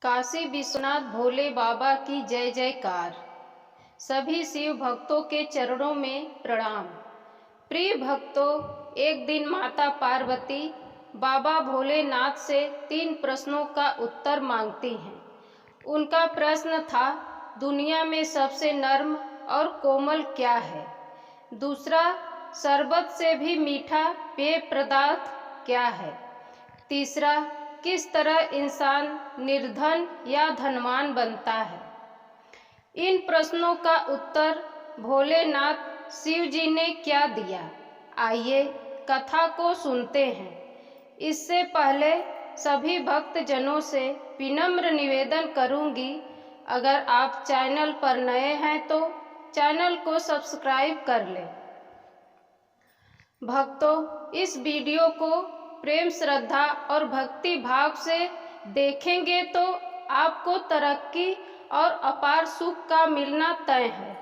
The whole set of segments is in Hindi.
काशी विश्वनाथ भोले बाबा की जय जयकार। सभी शिव भक्तों के चरणों में प्रणाम। प्रिय भक्तों, एक दिन माता पार्वती बाबा भोलेनाथ से 3 प्रश्नों का उत्तर मांगती हैं। उनका प्रश्न था, दुनिया में सबसे नर्म और कोमल क्या है? दूसरा, शरबत से भी मीठा पेय पदार्थ क्या है? तीसरा, किस तरह इंसान निर्धन या धनवान बनता है? इन प्रश्नों का उत्तर भोलेनाथ शिव जी ने क्या दिया, आइए कथा को सुनते हैं। इससे पहले सभी भक्तजनों से विनम्र निवेदन करूंगी, अगर आप चैनल पर नए हैं तो चैनल को सब्सक्राइब कर लें। भक्तों, इस वीडियो को प्रेम, श्रद्धा और भक्ति भाव से देखेंगे तो आपको तरक्की और अपार सुख का मिलना तय है।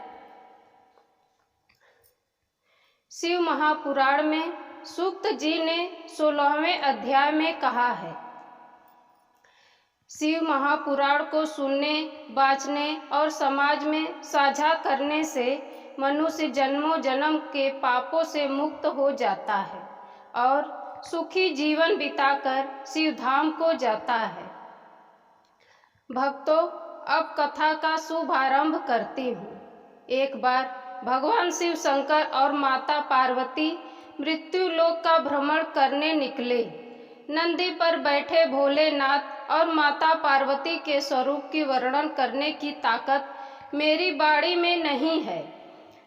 शिव महापुराण में सूक्त जी ने 16वें अध्याय में कहा है, शिव महापुराण को सुनने, बाँचने और समाज में साझा करने से मनुष्य जन्मों जन्म के पापों से मुक्त हो जाता है और सुखी जीवन बिताकर शिवधाम को जाता है। भक्तों, अब कथा का शुभारंभ करती हूँ। एक बार भगवान शिव शंकर और माता पार्वती मृत्यु लोक का भ्रमण करने निकले। नंदी पर बैठे भोलेनाथ और माता पार्वती के स्वरूप की वर्णन करने की ताकत मेरी बाणी में नहीं है।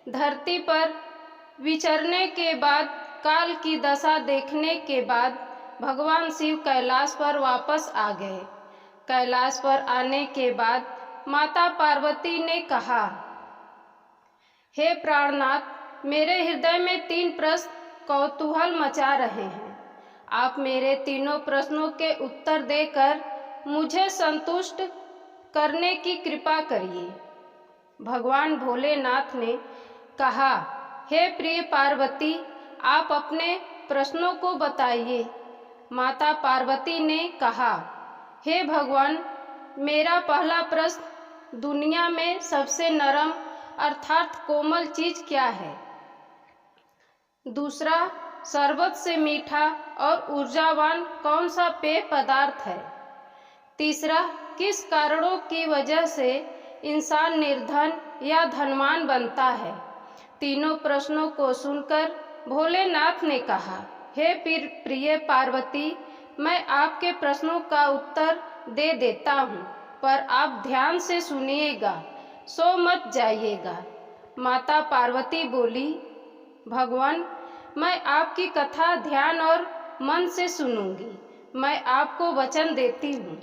धरती पर विचरने के बाद, काल की दशा देखने के बाद भगवान शिव कैलाश पर वापस आ गए। कैलाश पर आने के बाद माता पार्वती ने कहा, हे प्राणनाथ, मेरे हृदय में 3 प्रश्न कौतूहल मचा रहे हैं। आप मेरे तीनों प्रश्नों के उत्तर देकर मुझे संतुष्ट करने की कृपा करिए। भगवान भोलेनाथ ने कहा, हे प्रिय पार्वती, आप अपने प्रश्नों को बताइए। माता पार्वती ने कहा, हे भगवान, मेरा पहला प्रश्न, दुनिया में सबसे नरम अर्थात कोमल चीज क्या है? दूसरा, शरबत से मीठा और ऊर्जावान कौन सा पेय पदार्थ है? तीसरा, किस कारणों की वजह से इंसान निर्धन या धनवान बनता है? तीनों प्रश्नों को सुनकर भोलेनाथ ने कहा, हे प्रिय पार्वती, मैं आपके प्रश्नों का उत्तर दे देता हूँ, पर आप ध्यान से सुनिएगा, सो मत जाइएगा। माता पार्वती बोली, भगवान, मैं आपकी कथा ध्यान और मन से सुनूंगी। मैं आपको वचन देती हूँ।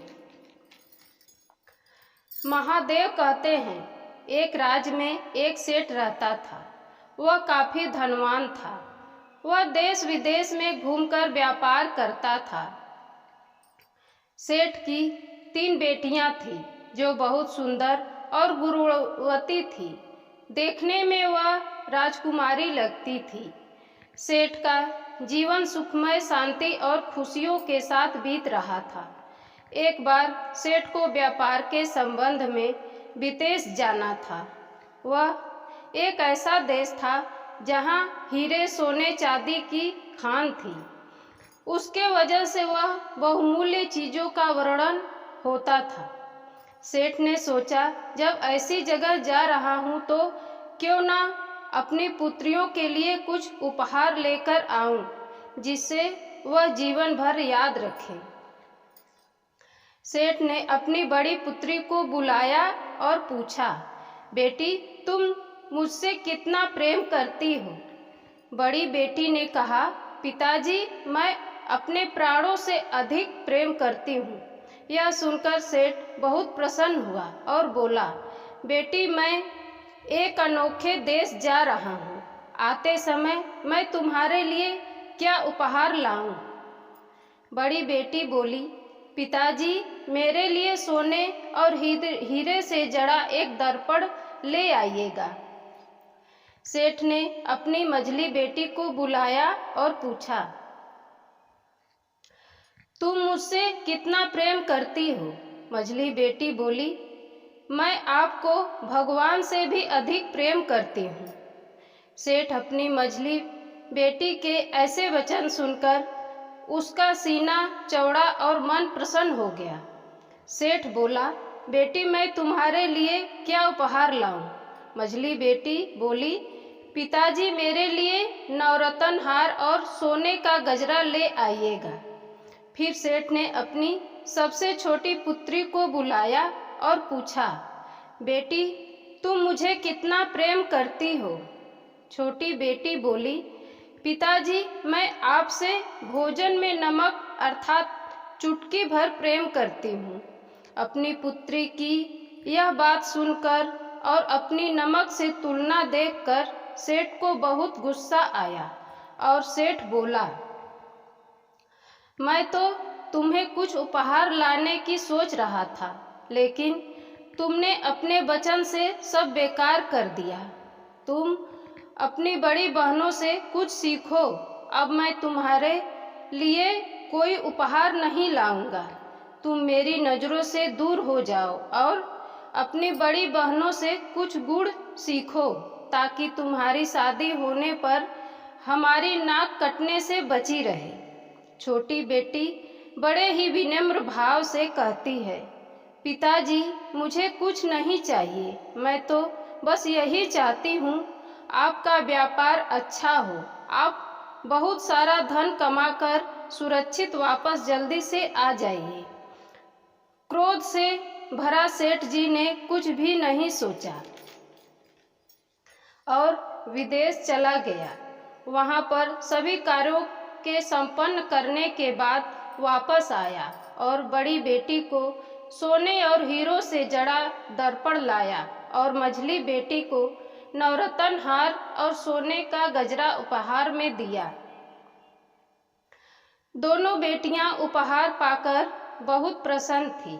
महादेव कहते हैं, एक राज्य में एक सेठ रहता था। वह काफी धनवान था। वह देश विदेश में घूमकर व्यापार करता था। सेठ की 3 बेटियां थीं, जो बहुत सुंदर और गुणवती थी। देखने में वह राजकुमारी लगती थी। सेठ का जीवन सुखमय, शांति और खुशियों के साथ बीत रहा था। एक बार सेठ को व्यापार के संबंध में विदेश जाना था। वह एक ऐसा देश था जहां हीरे, सोने, चांदी की खान थी। उसके वजह से वह बहुमूल्य चीजों का वर्णन होता था। सेठ ने सोचा, जब ऐसी जगह जा रहा हूं तो क्यों ना अपनी पुत्रियों के लिए कुछ उपहार लेकर आऊं, जिससे वह जीवन भर याद रखें। सेठ ने अपनी बड़ी पुत्री को बुलाया और पूछा, बेटी, तुम मुझसे कितना प्रेम करती हो? बड़ी बेटी ने कहा, पिताजी, मैं अपने प्राणों से अधिक प्रेम करती हूँ। यह सुनकर सेठ बहुत प्रसन्न हुआ और बोला, बेटी, मैं एक अनोखे देश जा रहा हूँ। आते समय मैं तुम्हारे लिए क्या उपहार लाऊं? बड़ी बेटी बोली, पिताजी, मेरे लिए सोने और हीरे से जड़ा एक दर्पण ले आइएगा। सेठ ने अपनी मझली बेटी को बुलाया और पूछा, तुम मुझसे कितना प्रेम करती हो? मझली बेटी बोली, मैं आपको भगवान से भी अधिक प्रेम करती हूँ। सेठ अपनी मझली बेटी के ऐसे वचन सुनकर उसका सीना चौड़ा और मन प्रसन्न हो गया। सेठ बोला, बेटी मैं तुम्हारे लिए क्या उपहार लाऊं? मझली बेटी बोली, पिताजी मेरे लिए नवरत्न हार और सोने का गजरा ले आइएगा। फिर सेठ ने अपनी सबसे छोटी पुत्री को बुलाया और पूछा, बेटी तुम मुझे कितना प्रेम करती हो? छोटी बेटी बोली, पिताजी मैं आपसे भोजन में नमक अर्थात चुटकी भर प्रेम करती हूँ। अपनी पुत्री की यह बात सुनकर और अपनी नमक से तुलना देखकर सेठ को बहुत गुस्सा आया और सेठ बोला, मैं तो तुम्हें कुछ उपहार लाने की सोच रहा था, लेकिन तुमने अपने वचन से सब बेकार कर दिया। तुम अपनी बड़ी बहनों से कुछ सीखो। अब मैं तुम्हारे लिए कोई उपहार नहीं लाऊंगा। तुम मेरी नज़रों से दूर हो जाओ और अपनी बड़ी बहनों से कुछ गुण सीखो, ताकि तुम्हारी शादी होने पर हमारी नाक कटने से बची रहे। छोटी बेटी बड़े ही विनम्र भाव से कहती है, पिताजी मुझे कुछ नहीं चाहिए, मैं तो बस यही चाहती हूँ आपका व्यापार अच्छा हो, आप बहुत सारा धन कमाकर सुरक्षित वापस जल्दी से आ जाइए। क्रोध से भरा सेठ जी ने कुछ भी नहीं सोचा और विदेश चला गया। वहाँ पर सभी कार्यों के संपन्न करने के बाद वापस आया और बड़ी बेटी को सोने और हीरो से जड़ा दर्पण लाया और मझली बेटी को नवरत्न हार और सोने का गजरा उपहार में दिया। दोनों बेटियां उपहार पाकर बहुत प्रसन्न थी।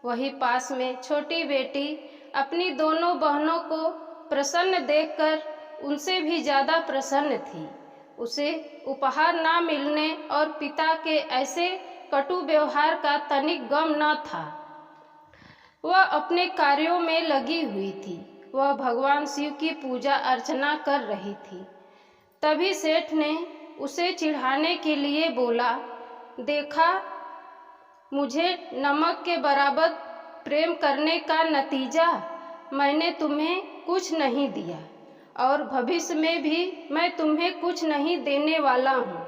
वहीं पास में छोटी बेटी अपनी दोनों बहनों को प्रसन्न देखकर उनसे भी ज़्यादा प्रसन्न थी। उसे उपहार ना मिलने और पिता के ऐसे कटु व्यवहार का तनिक गम न था। वह अपने कार्यों में लगी हुई थी। वह भगवान शिव की पूजा अर्चना कर रही थी। तभी सेठ ने उसे चिढ़ाने के लिए बोला, देखा, मुझे नमक के बराबर प्रेम करने का नतीजा, मैंने तुम्हें कुछ नहीं दिया और भविष्य में भी मैं तुम्हें कुछ नहीं देने वाला हूँ।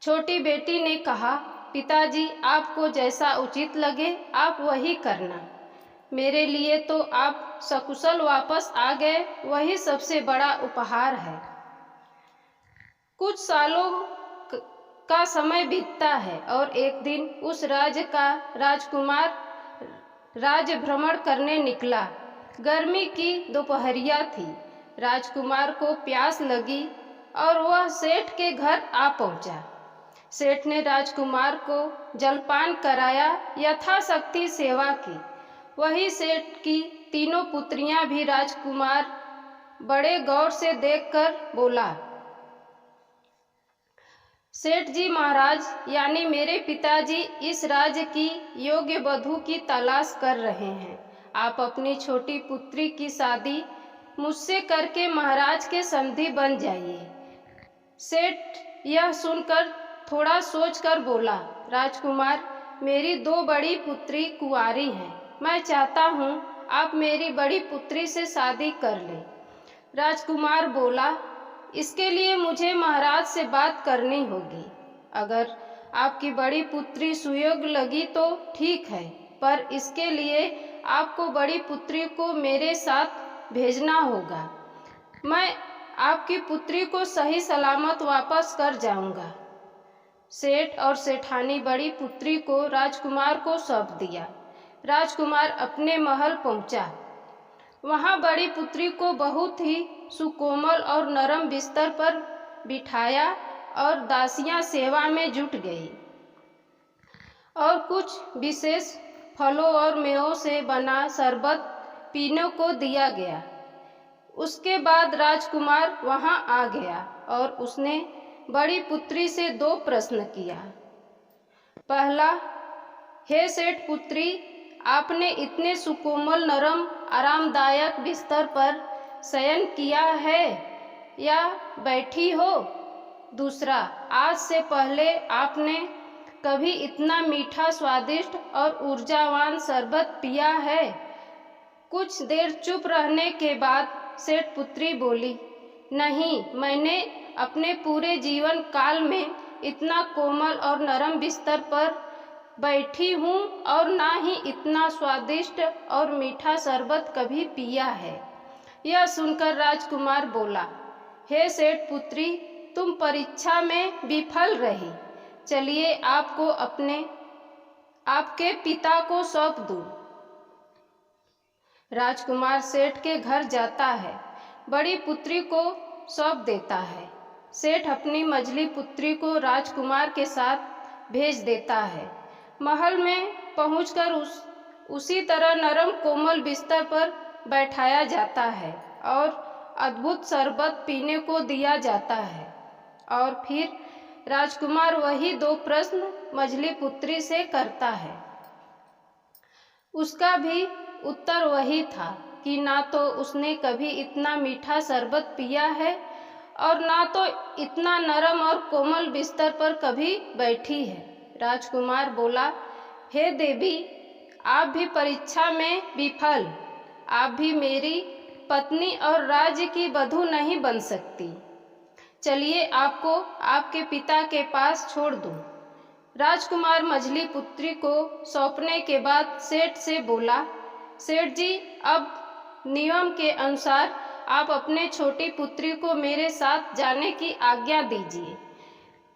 छोटी बेटी ने कहा, पिताजी आपको जैसा उचित लगे आप वही करना। मेरे लिए तो आप सकुशल वापस आ गए, वही सबसे बड़ा उपहार है। कुछ सालों का समय बीतता है और एक दिन उस राज्य का राजकुमार राज्य भ्रमण करने निकला। गर्मी की दोपहरिया थी। राजकुमार को प्यास लगी और वह सेठ के घर आ पहुंचा। सेठ ने राजकुमार को जलपान कराया, यथाशक्ति सेवा की। वही सेठ की तीनों पुत्रियां भी राजकुमार बड़े गौर से देखकर बोला, सेठ जी महाराज यानी मेरे पिताजी इस राज्य की योग्य वधू की तलाश कर रहे हैं। आप अपनी छोटी पुत्री की शादी मुझसे करके महाराज के समधी बन जाइए। सेठ यह सुनकर थोड़ा सोचकर बोला, राजकुमार मेरी दो बड़ी पुत्री कुंवारी हैं। मैं चाहता हूँ आप मेरी बड़ी पुत्री से शादी कर लें। राजकुमार बोला, इसके लिए मुझे महाराज से बात करनी होगी। अगर आपकी बड़ी पुत्री सुयोग्य लगी तो ठीक है, पर इसके लिए आपको बड़ी पुत्री को मेरे साथ भेजना होगा। मैं आपकी पुत्री को सही सलामत वापस कर जाऊंगा। सेठ और सेठानी बड़ी पुत्री को राजकुमार को सौंप दिया। राजकुमार अपने महल पहुंचा। वहां बड़ी पुत्री को बहुत ही सुकोमल और नरम बिस्तर पर बिठाया और दासियां सेवा में जुट गई और कुछ विशेष फलों और मेवों से बना शरबत पीने को दिया गया। उसके बाद राजकुमार वहां आ गया और उसने बड़ी पुत्री से दो प्रश्न किया। पहला, हे सेठ पुत्री, आपने इतने सुकोमल नरम आरामदायक बिस्तर पर शयन किया है या बैठी हो? दूसरा, आज से पहले आपने कभी इतना मीठा, स्वादिष्ट और ऊर्जावान शरबत पिया है? कुछ देर चुप रहने के बाद सेठ पुत्री बोली, नहीं, मैंने अपने पूरे जीवन काल में इतना कोमल और नरम बिस्तर पर बैठी हूँ और ना ही इतना स्वादिष्ट और मीठा शरबत कभी पिया है। यह सुनकर राजकुमार बोला, हे सेठ पुत्री, तुम परीक्षा में विफल रही। चलिए आपको आपके पिता को सौंप दूं। राजकुमार सेठ के घर जाता है, बड़ी पुत्री को सौंप देता है। सेठ अपनी मझली पुत्री को राजकुमार के साथ भेज देता है। महल में पहुंचकर उसी तरह नरम कोमल बिस्तर पर बैठाया जाता है और अद्भुत शरबत पीने को दिया जाता है। और फिर राजकुमार वही 2 प्रश्न मझली पुत्री से करता है। उसका भी उत्तर वही था कि ना तो उसने कभी इतना मीठा शरबत पिया है और ना तो इतना नरम और कोमल बिस्तर पर कभी बैठी है। राजकुमार बोला, हे देवी, आप भी परीक्षा में विफल, आप भी मेरी पत्नी और राज्य की वधू नहीं बन सकती। चलिए आपको आपके पिता के पास छोड़ दूं। राजकुमार मझली पुत्री को सौंपने के बाद सेठ से बोला, सेठ जी, अब नियम के अनुसार आप अपने छोटी पुत्री को मेरे साथ जाने की आज्ञा दीजिए।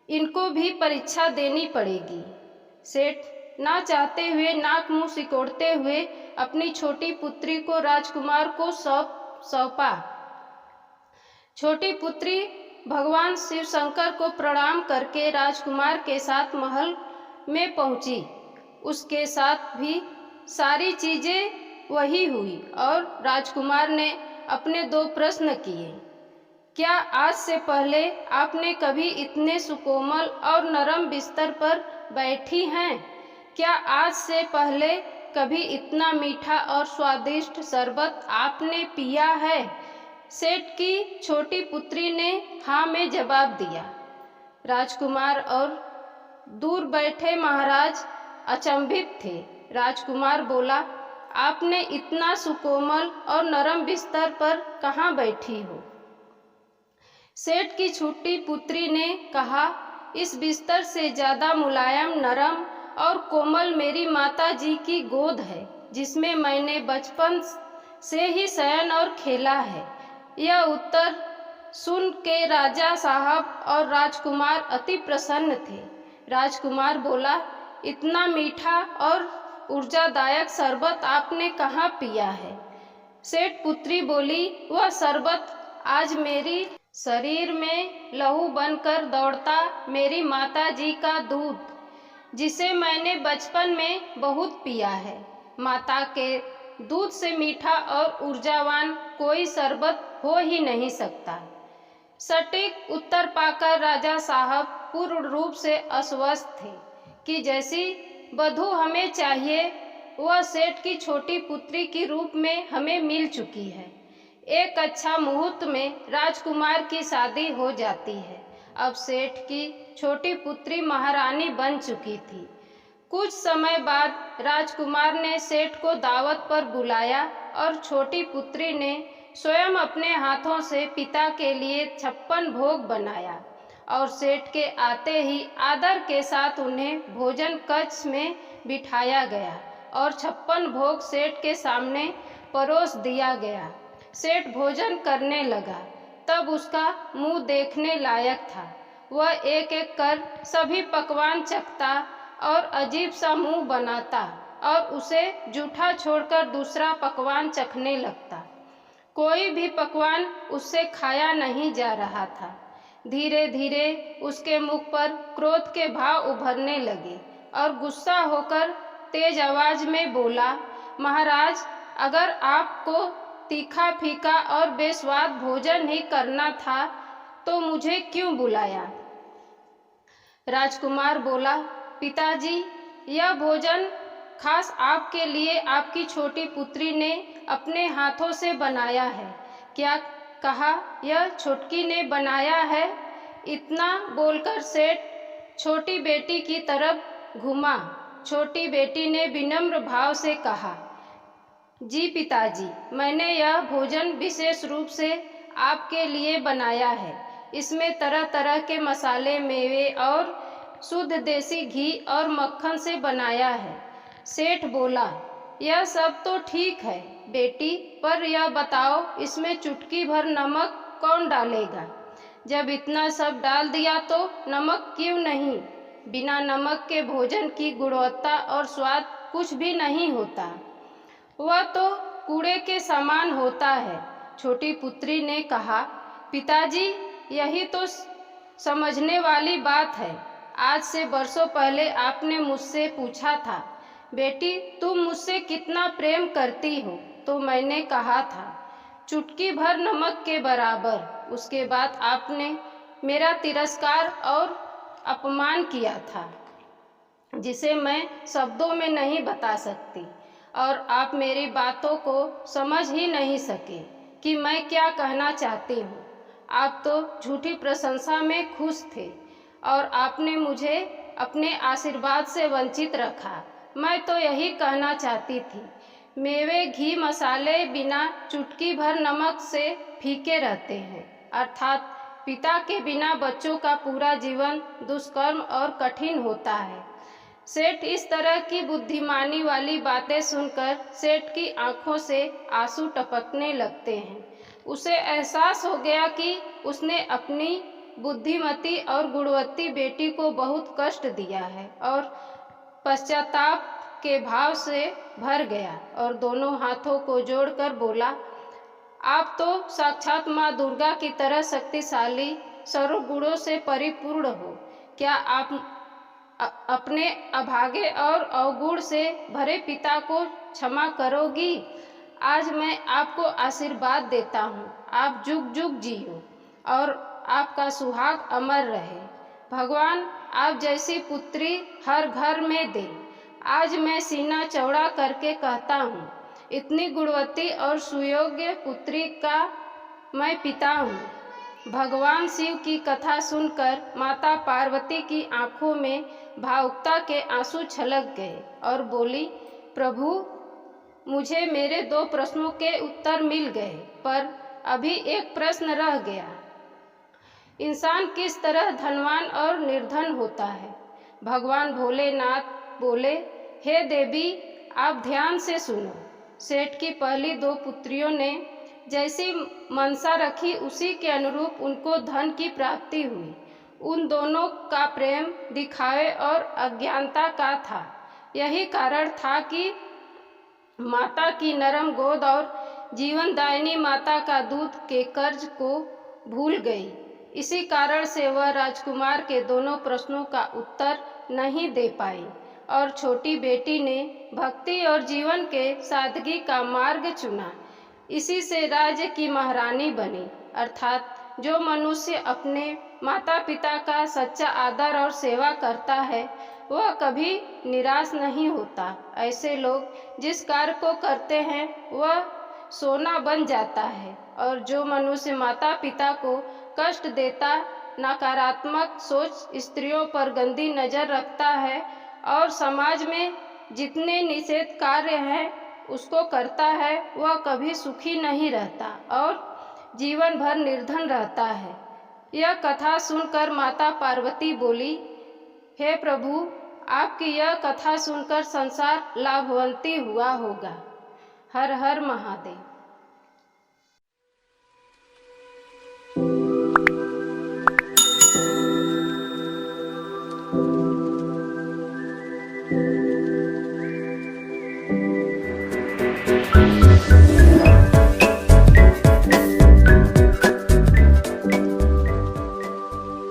इनको भी परीक्षा देनी पड़ेगी। सेठ ना चाहते हुए, नाक मुंह सिकोड़ते हुए अपनी छोटी पुत्री को राजकुमार को सौंपा। छोटी पुत्री भगवान शिव शंकर को प्रणाम करके राजकुमार के साथ महल में पहुंची। उसके साथ भी सारी चीजें वही हुई और राजकुमार ने अपने 2 प्रश्न किए। क्या आज से पहले आपने कभी इतने सुकोमल और नरम बिस्तर पर बैठी हैं? क्या आज से पहले कभी इतना मीठा और स्वादिष्ट शरबत आपने पिया है? सेठ की छोटी पुत्री ने हाँ में जवाब दिया। राजकुमार और दूर बैठे महाराज अचंभित थे। राजकुमार बोला, आपने इतना सुकोमल और नरम बिस्तर पर कहाँ बैठी हो? सेठ की छोटी पुत्री ने कहा, इस बिस्तर से ज्यादा मुलायम, नरम और कोमल मेरी माता जी की गोद है, जिसमें मैंने बचपन से ही शयन और खेला है। यह उत्तर सुन के राजा साहब और राजकुमार अति प्रसन्न थे। राजकुमार बोला, इतना मीठा और ऊर्जादायक शरबत आपने कहाँ पिया है? सेठ पुत्री बोली, वह शरबत आज मेरी शरीर में लहू बनकर दौड़ता मेरी माता जी का दूध, जिसे मैंने बचपन में बहुत पिया है। माता के दूध से मीठा और ऊर्जावान कोई शरबत हो ही नहीं सकता। सटीक उत्तर पाकर राजा साहब पूर्ण रूप से अस्वस्थ थे कि जैसी वधू हमें चाहिए वह सेठ की छोटी पुत्री के रूप में हमें मिल चुकी है। एक अच्छा मुहूर्त में राजकुमार की शादी हो जाती है। अब सेठ की छोटी पुत्री महारानी बन चुकी थी। कुछ समय बाद राजकुमार ने सेठ को दावत पर बुलाया और छोटी पुत्री ने स्वयं अपने हाथों से पिता के लिए 56 भोग बनाया और सेठ के आते ही आदर के साथ उन्हें भोजन कक्ष में बिठाया गया और 56 भोग सेठ के सामने परोस दिया गया। सेठ भोजन करने लगा, तब उसका मुंह देखने लायक था। वह एक एक कर सभी पकवान चखता और अजीब सा मुंह बनाता और उसे जूठा छोड़कर दूसरा पकवान चखने लगता। कोई भी पकवान उससे खाया नहीं जा रहा था। धीरे धीरे उसके मुख पर क्रोध के भाव उभरने लगे और गुस्सा होकर तेज आवाज में बोला, महाराज, अगर आपको तीखा, फीका और बेस्वाद भोजन ही करना था तो मुझे क्यों बुलाया? राजकुमार बोला, पिताजी, यह भोजन खास आपके लिए आपकी छोटी पुत्री ने अपने हाथों से बनाया है। क्या कहा? यह छोटकी ने बनाया है। इतना बोलकर सेठ छोटी बेटी की तरफ घूमा। छोटी बेटी ने विनम्र भाव से कहा, जी पिताजी, मैंने यह भोजन विशेष रूप से आपके लिए बनाया है। इसमें तरह तरह के मसाले, मेवे और शुद्ध देसी घी और मक्खन से बनाया है। सेठ बोला, यह सब तो ठीक है बेटी, पर यह बताओ इसमें चुटकी भर नमक कौन डालेगा? जब इतना सब डाल दिया तो नमक क्यों नहीं? बिना नमक के भोजन की गुणवत्ता और स्वाद कुछ भी नहीं होता, वह तो कूड़े के समान होता है। छोटी पुत्री ने कहा, पिताजी, यही तो समझने वाली बात है। आज से बरसों पहले आपने मुझसे पूछा था, बेटी तुम मुझसे कितना प्रेम करती हो? तो मैंने कहा था, चुटकी भर नमक के बराबर। उसके बाद आपने मेरा तिरस्कार और अपमान किया था, जिसे मैं शब्दों में नहीं बता सकती, और आप मेरी बातों को समझ ही नहीं सके कि मैं क्या कहना चाहती हूँ। आप तो झूठी प्रशंसा में खुश थे और आपने मुझे अपने आशीर्वाद से वंचित रखा। मैं तो यही कहना चाहती थी, मेवे, घी, मसाले बिना चुटकी भर नमक से फीके रहते हैं। अर्थात पिता के बिना बच्चों का पूरा जीवन दुष्कर्म और कठिन होता है। सेठ इस तरह की बुद्धिमानी वाली बातें सुनकर सेठ की आंखों से आंसू टपकने लगते हैं। उसे एहसास हो गया कि उसने अपनी बुद्धिमती और गुणवती बेटी को बहुत कष्ट दिया है, और पश्चाताप के भाव से भर गया और दोनों हाथों को जोड़कर बोला, आप तो साक्षात माँ दुर्गा की तरह शक्तिशाली, सर्व गुणों से परिपूर्ण हो। क्या आप अपने अभागे और अवगुण से भरे पिता को क्षमा करोगी? आज मैं आपको आशीर्वाद देता हूँ, आप जुग जुग जियो और आपका सुहाग अमर रहे। भगवान आप जैसी पुत्री हर घर में दे। आज मैं सीना चौड़ा करके कहता हूँ, इतनी गुणवती और सुयोग्य पुत्री का मैं पिता हूँ। भगवान शिव की कथा सुनकर माता पार्वती की आंखों में भावुकता के आंसू छलक गए और बोली, प्रभु, मुझे मेरे 2 प्रश्नों के उत्तर मिल गए, पर अभी एक प्रश्न रह गया। इंसान किस तरह धनवान और निर्धन होता है? भगवान भोलेनाथ बोले, हे देवी, आप ध्यान से सुनो। सेठ की पहली 2 पुत्रियों ने जैसी मनसा रखी, उसी के अनुरूप उनको धन की प्राप्ति हुई। उन दोनों का प्रेम दिखावे और अज्ञानता का था। यही कारण था कि माता की नरम गोद और जीवनदायिनी माता का दूध के कर्ज को भूल गई। इसी कारण से वह राजकुमार के दोनों प्रश्नों का उत्तर नहीं दे पाई और छोटी बेटी ने भक्ति और जीवन के सादगी का मार्ग चुना। इसी से राज्य की महारानी बनी। अर्थात जो मनुष्य अपने माता पिता का सच्चा आदर और सेवा करता है, वह कभी निराश नहीं होता। ऐसे लोग जिस कार्य को करते हैं वह सोना बन जाता है, और जो मनुष्य माता पिता को कष्ट देता, नकारात्मक सोच, स्त्रियों पर गंदी नज़र रखता है और समाज में जितने निषेध कार्य हैं उसको करता है, वह कभी सुखी नहीं रहता और जीवन भर निर्धन रहता है। यह कथा सुनकर माता पार्वती बोली, हे प्रभु, आपकी यह कथा सुनकर संसार लाभवंती हुआ होगा। हर हर महादेव।